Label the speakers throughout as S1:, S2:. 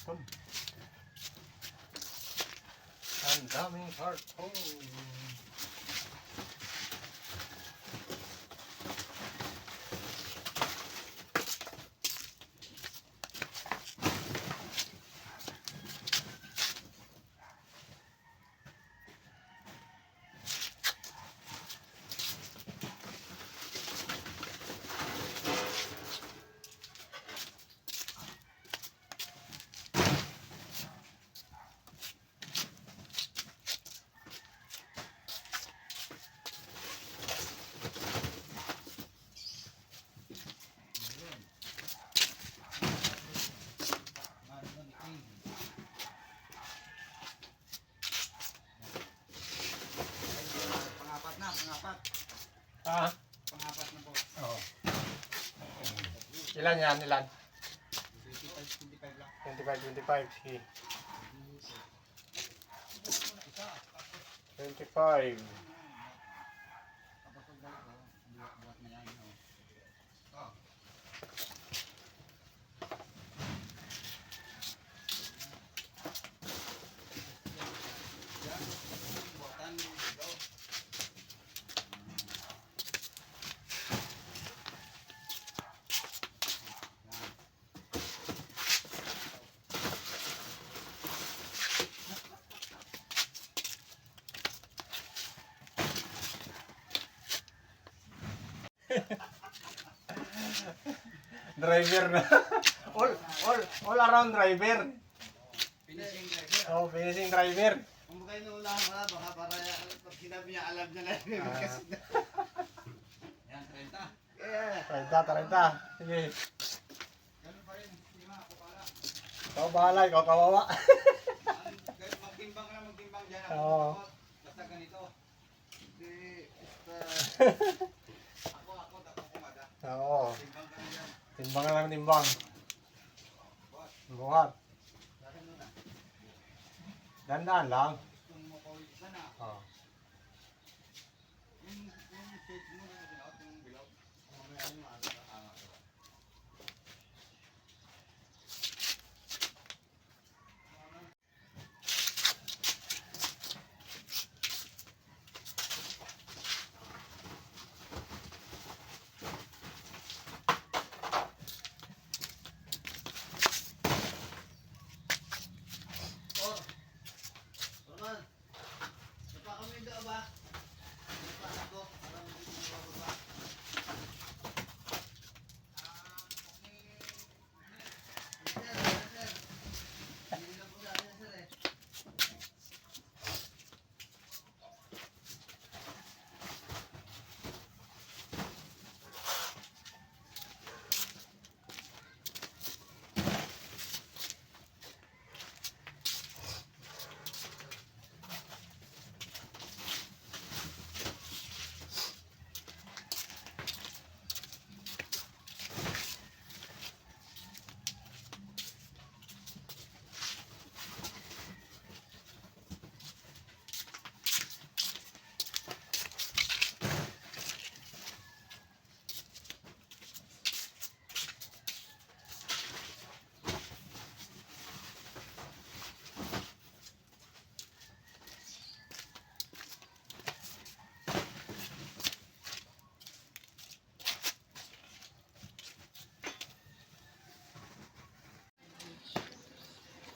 S1: karton. Ang daming karton. Ah,
S2: Pangapat na po.
S1: oo. Ilan yan? Ilan?
S2: 25 lang.
S1: 25. Sige. 25.
S2: Kapag pagbalik ko, buhat na yan. Oh. Yan. Buhatan dito.
S1: Driver na. all around driver.
S2: Finishing driver.
S1: Oh, finishing driver.
S2: Kung ba kayo naunahan pala, baka para pag sinabi niya alam niya na yun. Kasi yan, 30. Yeah.
S1: 30. Sige.
S2: Ganun pa rin. Hindi mga ako pala.
S1: Ikaw bahala, ikaw kawawa.
S2: Magtimbang ka na magtimbang dyan.
S1: Oo.
S2: Basta ganito. Hindi, basta... Ako kumada.
S1: Oo.
S2: Timbang ka na dyan.
S1: Timbang lang timbang.
S2: Boss,
S1: Buhat.
S2: lakin mo na.
S1: Dandaan lang.
S2: Kung mo ko isa na.
S1: Oh.
S2: Yung shade mo na sinuot, yung bilog. Mamaya yung angat.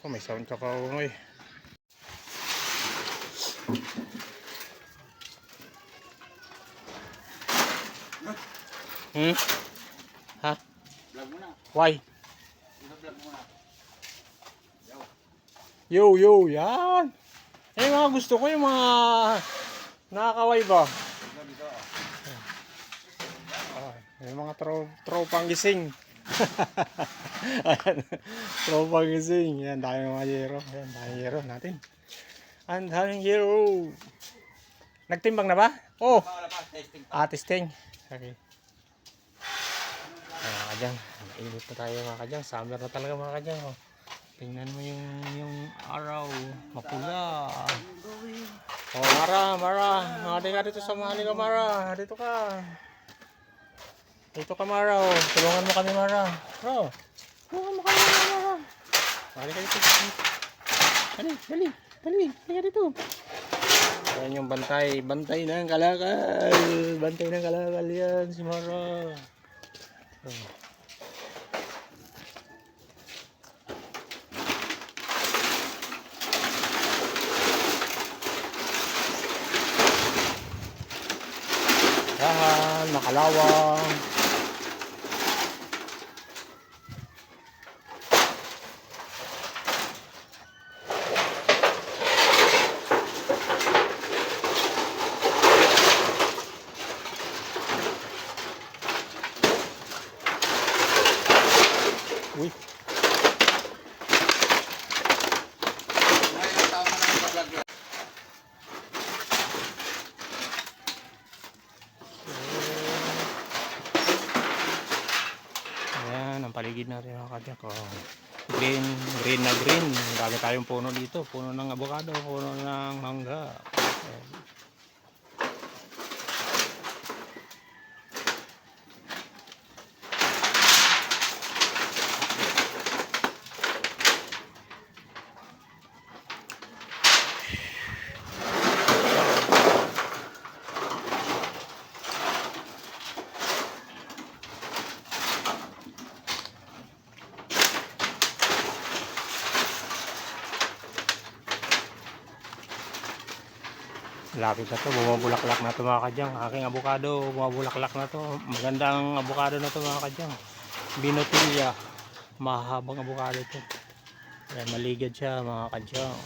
S1: Oh, may sound ka pa, Umoy. Ha?
S2: Vlog mo na.
S1: Why?
S2: Vlog mo na.
S1: Yo, yan. Eh, mga gusto ko yung mga nakakaway ba?
S2: Vlog dito.
S1: Yung mga tropang gising. Ayan, tropang gising. Yan, daming mga yero. Yan, daming yero natin. Ang daming yero. Nagtimbang na ba? Oh,
S2: Wala pa, testing pa.
S1: testing. Okay. Mga kadyang, mainit na tayo mga kadyang. Summer na talaga mga kadyang. Oh. Tingnan mo yung araw. Mapula. Oh, Mara. Hadi ka dito sa Halika, Mara. Dito ka. Dito ka, Mara. Oh. Tulungan mo kami, Mara. Oh. Tulungan mo kami, Mara. Halika dito. Dali, dali, dali. Halika dito. Ayan yung bantay. Bantay ng kalakal. Bantay ng kalakal yan. Si Mara. Oh. Yan, makalawang. Uy.
S2: Ngayon, tama na yung vlog yun.
S1: Ayan, ang paligid natin mga kadyak. Oh. Green, green na green. Dami tayong puno dito. Puno ng avocado, puno ng mangga. Ayan. Lapit na to, bumabulaklak na to mga kadyang. Aking avocado, bumabulaklak na to. Magandang avocado na to mga kadyang. Binotilya. Mahabang avocado to. Ayan, maligad siya mga kadyang.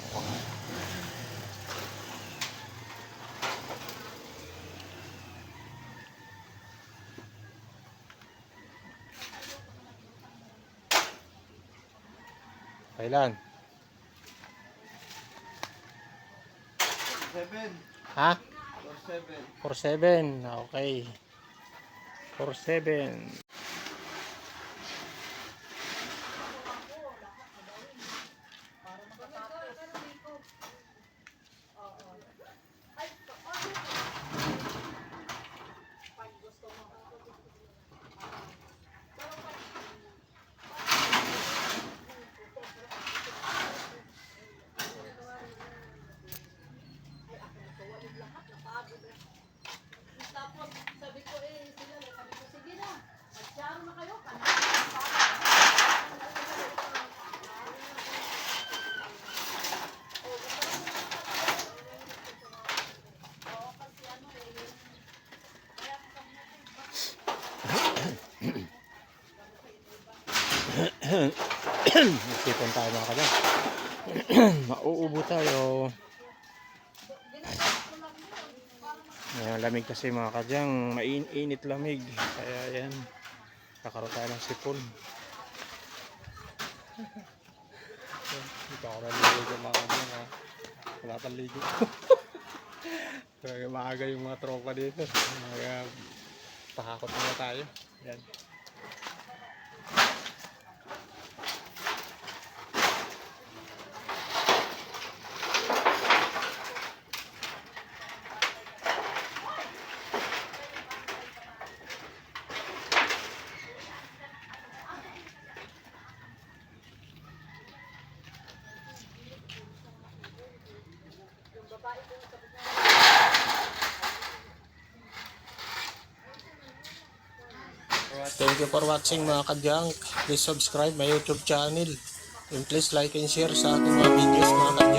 S1: Kailan?
S2: 7.
S1: Ha?
S2: 4-7.
S1: 4-7. Okay. 4-7.
S3: Tapos sabi ko sila, sabi ko sige na, mag-charo na kayo.
S1: Sipon tayo mga kadyang. Mauubo tayo. Ayan, lamig kasi mga kadyang. Mainit lamig. Kaya yan. Kakaroon tayo ng sipon. Dito ako naliligo mga kadyang. Ha? Wala pang ligo. Kaya maaga yung mga tropa dito. Kaya pakakot muna tayo. Yan. Thank you for watching mga kadyang. Please subscribe my YouTube channel. And please like and share sa ating mga videos mga kadyang.